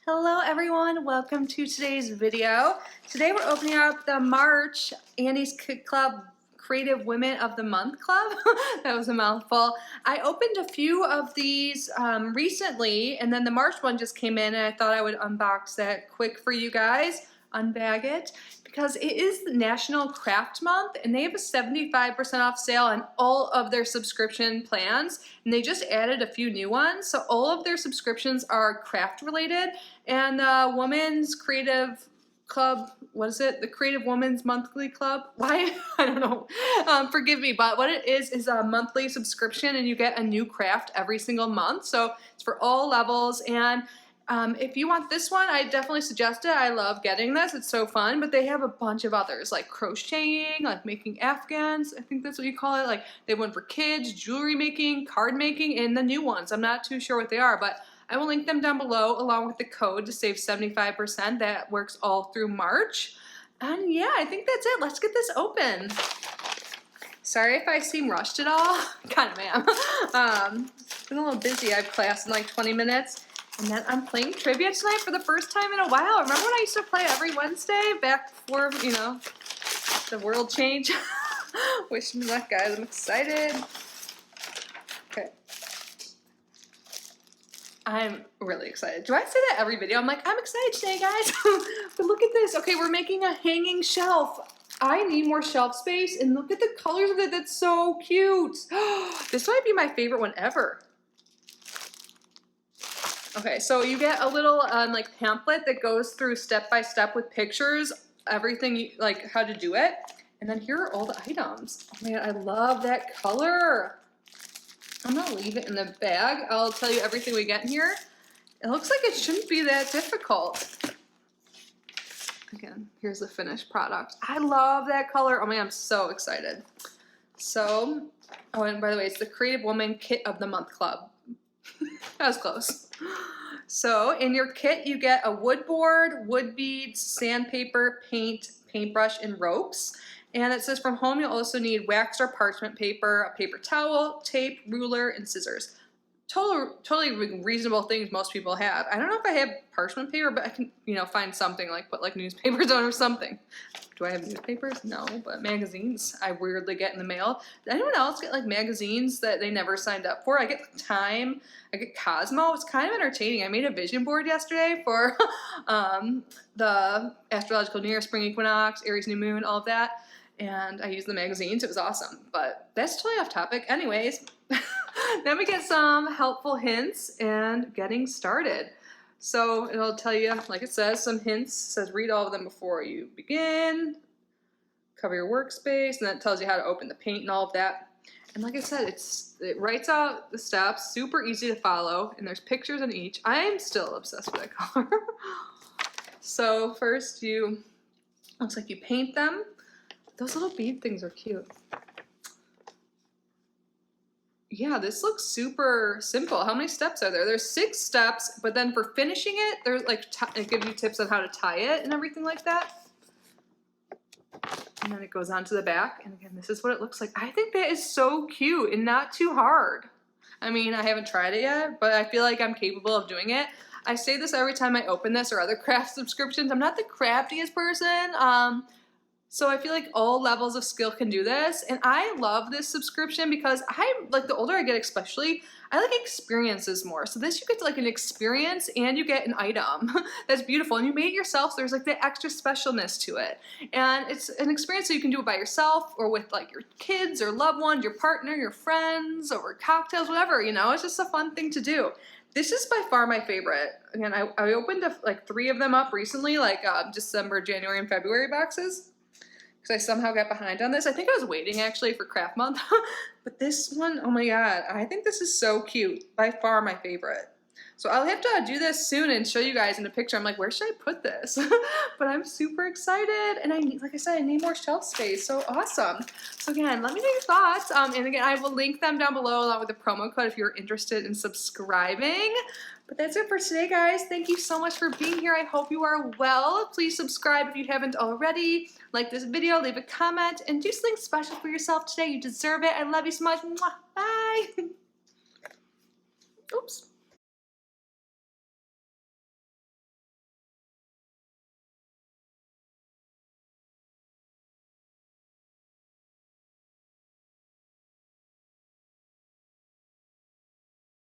Hello everyone, welcome to today's video. Today we're opening up the March Andy's Kit Club Creative Women of the Month Club. That was a mouthful. I opened a few of these recently, and then the March one just came in and I thought I would unbox that quick for you guys, unbag it, because it is National Craft Month and they have a 75% off sale on all of their subscription plans, and they just added a few new ones. So all of their subscriptions are craft related, and the Women's Creative Club, what is it? The Creative Women's Monthly Club? Why? I don't know. Forgive me, but what it is a monthly subscription and you get a new craft every single month. So it's for all levels, and if you want this one, I definitely suggest it. I love getting this. It's so fun, but they have a bunch of others like crocheting, like making Afghans. I think that's what you call it. Like they have one for kids, jewelry making, card making, and the new ones. I'm not too sure what they are, but I will link them down below along with the code to save 75%. That works all through March. And yeah, I think that's it. Let's get this open. Sorry if I seem rushed at all. Kind of am. Been a little busy. I have class in like 20 minutes. And then I'm playing trivia tonight for the first time in a while. Remember when I used to play every Wednesday back before, you know, the world changed? Wish me luck, guys. I'm excited. Okay. I'm really excited. Do I say that every video? I'm like, I'm excited today, guys. But look at this. Okay, we're making a hanging shelf. I need more shelf space, and look at the colors of it. That's so cute. This might be my favorite one ever. Okay, so you get a little like pamphlet that goes through step by step with pictures, everything like how to do it. And then here are all the items. Oh man, I love that color. I'm gonna leave it in the bag. I'll tell you everything we get in here. It looks like it shouldn't be that difficult. Again, here's the finished product. I love that color. Oh man, I'm so excited. So, oh, and by the way, it's the Creative Woman Kit of the Month Club. That was close. So in your kit, you get a wood board, wood beads, sandpaper, paint, paintbrush, and ropes. And it says from home, you'll also need waxed or parchment paper, a paper towel, tape, ruler, and scissors. Totally reasonable things most people have. I don't know if I have parchment paper, but I can, you know, find something like put like newspapers on or something. Do I have newspapers? No, but magazines I weirdly get in the mail. Does anyone else get like magazines that they never signed up for? I get Time, I get Cosmo. It's kind of entertaining. I made a vision board yesterday for the astrological New Year, spring equinox, Aries new moon, all of that. And I used the magazines. It was awesome. But that's totally off topic. Anyways, then we get some helpful hints and getting started. So it'll tell you, like it says, some hints. It says read all of them before you begin. Cover your workspace. And then it tells you how to open the paint and all of that. And like I said, it writes out the steps. Super easy to follow. And there's pictures in each. I am still obsessed with that color. So first looks like you paint them. Those little bead things are cute. Yeah, this looks super simple. How many steps are there? There's 6 steps, but then for finishing it, there's like it gives you tips on how to tie it and everything like that. And then it goes on to the back. And again, this is what it looks like. I think that is so cute and not too hard. I mean, I haven't tried it yet, but I feel like I'm capable of doing it. I say this every time I open this or other craft subscriptions. I'm not the craftiest person. So I feel like all levels of skill can do this, and I love this subscription because like the older I get especially, I like experiences more. So this you get like an experience and you get an item that's beautiful, and you made it yourself, so there's like the extra specialness to it. And it's an experience so you can do it by yourself or with like your kids or loved ones, your partner, your friends, over cocktails, whatever, you know, it's just a fun thing to do. This is by far my favorite. Again, I opened like 3 of them up recently, like December, January, and February boxes. Because I somehow got behind on this. I think I was waiting actually for Craft Month. But this one, oh my god, I think this is so cute. By far my favorite. So I'll have to do this soon and show you guys in a picture. I'm like, where should I put this? But I'm super excited. And like I said, I need more shelf space. So awesome. So again, let me know your thoughts. And again, I will link them down below along with the promo code if you're interested in subscribing. But that's it for today, guys. Thank you so much for being here. I hope you are well. Please subscribe if you haven't already. Like this video, leave a comment, and do something special for yourself today. You deserve it. I love you so much. Mwah. Bye. Oops.